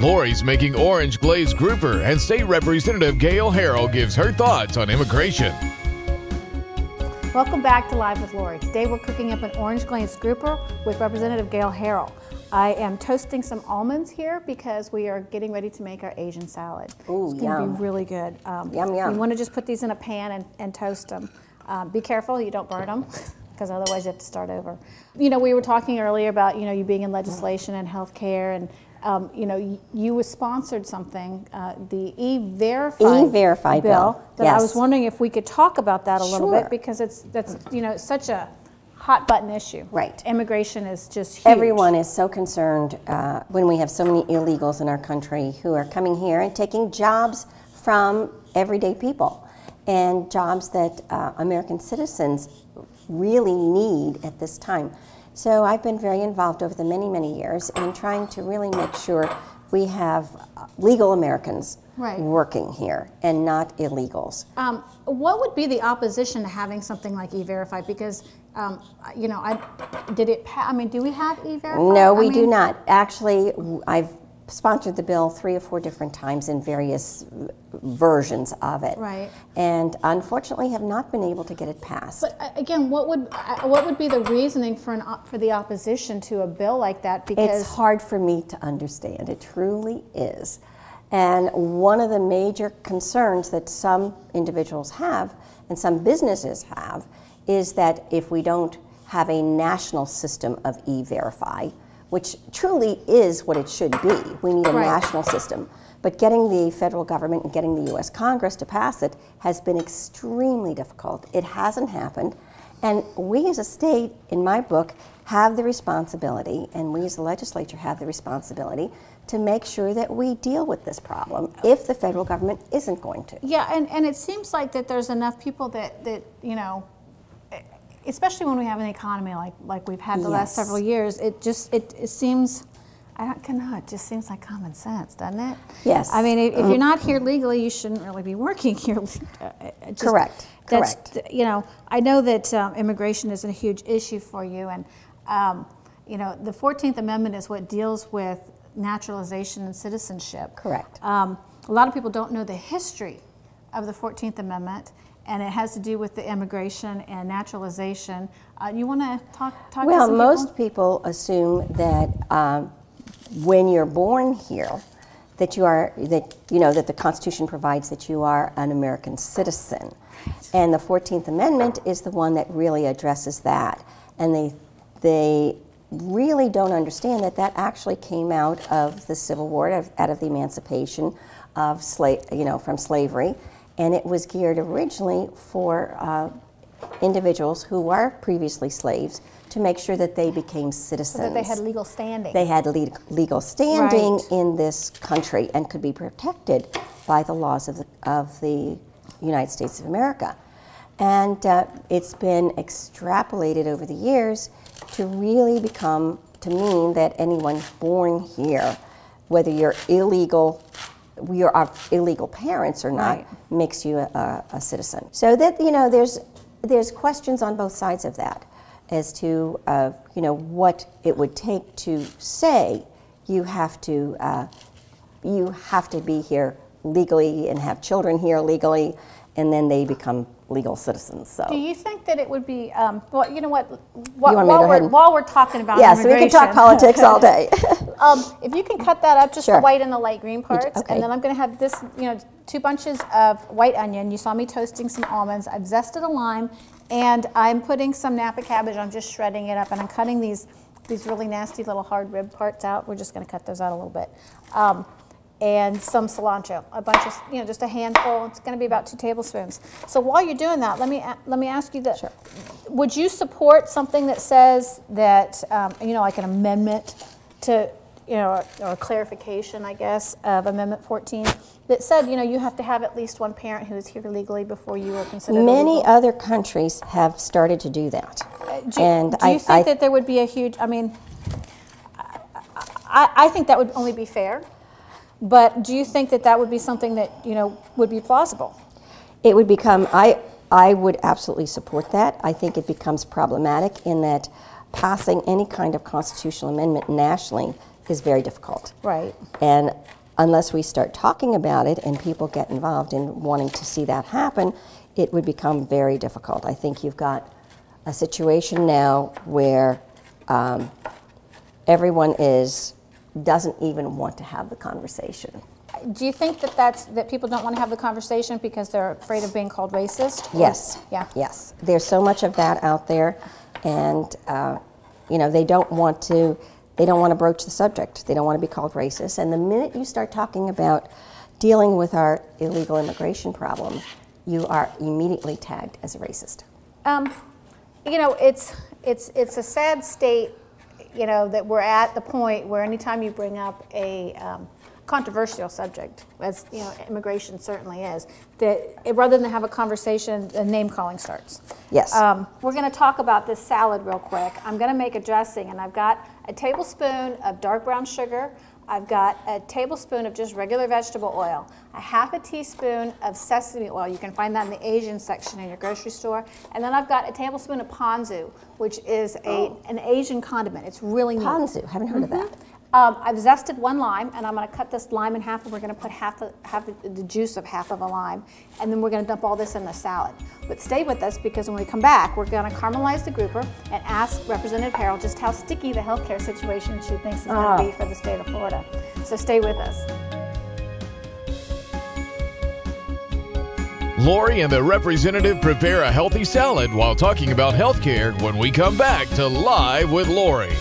Lori's making orange glazed grouper, and State Representative Gail Harrell gives her thoughts on immigration. Welcome back to Live with Lori. Today we're cooking up an orange glazed grouper with Representative Gail Harrell. I am toasting some almonds here because we are getting ready to make our Asian salad. Ooh, it's going to be really good. Yum, yum. You want to just put these in a pan and toast them. Be careful you don't burn them, because otherwise you have to start over. You know, we were talking earlier about, you know, you being in legislation and healthcare, and you know, you sponsored something, the E-Verify bill. That yes. I was wondering if we could talk about that a little Sure. bit, because that's you know, it's such a hot button issue. Right. Immigration is just huge. Everyone is so concerned when we have so many illegals in our country who are coming here and taking jobs from everyday people, and jobs that American citizens really need at this time. So I've been very involved over the many, many years in trying to really make sure we have legal Americans working here and not illegals. What would be the opposition to having something like E-Verify? Because, you know, do we have E-Verify? No, we do not. Actually, I've sponsored the bill 3 or 4 different times in various versions of it. Right. And unfortunately have not been able to get it passed. But again, what would be the reasoning for the opposition to a bill like that? Because it's hard for me to understand. It truly is. And one of the major concerns that some individuals have and some businesses have is that if we don't have a national system of E-Verify, which truly is what it should be. We need a national system. But getting the federal government and getting the U.S. Congress to pass it has been extremely difficult. It hasn't happened. And we as a state, in my book, have the responsibility, and we as the legislature have the responsibility, to make sure that we deal with this problem if the federal government isn't going to. Yeah, and it seems like that there's enough people that you know, especially when we have an economy like we've had the last several years, it seems, it just seems like common sense, doesn't it? Yes. I mean, if you're not here legally, you shouldn't really be working here. Correct. You know, I know that immigration is a huge issue for you, and you know, the 14th Amendment is what deals with naturalization and citizenship. Correct. A lot of people don't know the history of the 14th Amendment, and it has to do with the immigration and naturalization. You want to talk to some people? Well, most people assume that when you're born here, that that the Constitution provides that you are an American citizen, and the 14th Amendment is the one that really addresses that. And they really don't understand that that actually came out of the Civil War, out of the emancipation of from slavery. And it was geared originally for individuals who were previously slaves to make sure that they became citizens. So that they had legal standing. They had legal standing in this country and could be protected by the laws of the United States of America. And it's been extrapolated over the years to really to mean that anyone born here, whether you're illegal, we are illegal parents or not, makes you a citizen. So that, you know, there's questions on both sides of that as to you know, what it would take to say you have to be here legally and have children here legally, and then they become legal citizens. So do you think that it would be well, you know what, while we're talking about so we can talk politics all day. If you can cut that up, just the white and the light green parts, and then I'm going to have this, you know, 2 bunches of white onion. You saw me toasting some almonds. I've zested a lime, and I'm putting some Napa cabbage. I'm just shredding it up, and I'm cutting these really nasty little hard rib parts out. We're just going to cut those out a little bit. And some cilantro, a bunch of, you know, just a handful. It's going to be about 2 tablespoons. So while you're doing that, let me ask you that: would you support something that says that, you know, like an amendment to, you know, or a clarification, I guess, of Amendment 14 that said, you know, you have to have at least one parent who is here legally before you are considered Many illegal? other countries have started to do that. Do you think that there would be a huge? I mean, I think that would only be fair. But do you think that that would be something that, you know, would be plausible? It would become, I would absolutely support that. I think it becomes problematic in that passing any kind of constitutional amendment nationally is very difficult. Right. And unless we start talking about it and people get involved in wanting to see that happen, it would become very difficult. I think you've got a situation now where everyone doesn't even want to have the conversation. Do you think that people don't want to have the conversation because they're afraid of being called racist? Yes. Yeah. Yes. There's so much of that out there, and you know, they don't want to broach the subject. They don't want to be called racist. And the minute you start talking about dealing with our illegal immigration problem, you are immediately tagged as a racist. You know, it's a sad state, you know, that we're at the point where anytime you bring up a controversial subject, as you know, immigration certainly is, that rather than have a conversation, the name calling starts. Yes. We're going to talk about this salad real quick. I'm going to make a dressing, and I've got a tablespoon of dark brown sugar. I've got a tablespoon of just regular vegetable oil, a half a teaspoon of sesame oil. You can find that in the Asian section in your grocery store. And then I've got a tablespoon of ponzu, which is an Asian condiment. It's really neat. Ponzu, haven't heard of that. I've zested one lime, and I'm going to cut this lime in half, and we're going to put half the juice of half of a lime, and then we're going to dump all this in the salad. But stay with us, because when we come back, we're going to caramelize the grouper and ask Representative Harrell just how sticky the healthcare situation she thinks is going to be for the state of Florida. So stay with us. Lori and the representative prepare a healthy salad while talking about healthcare when we come back to Live with Lori.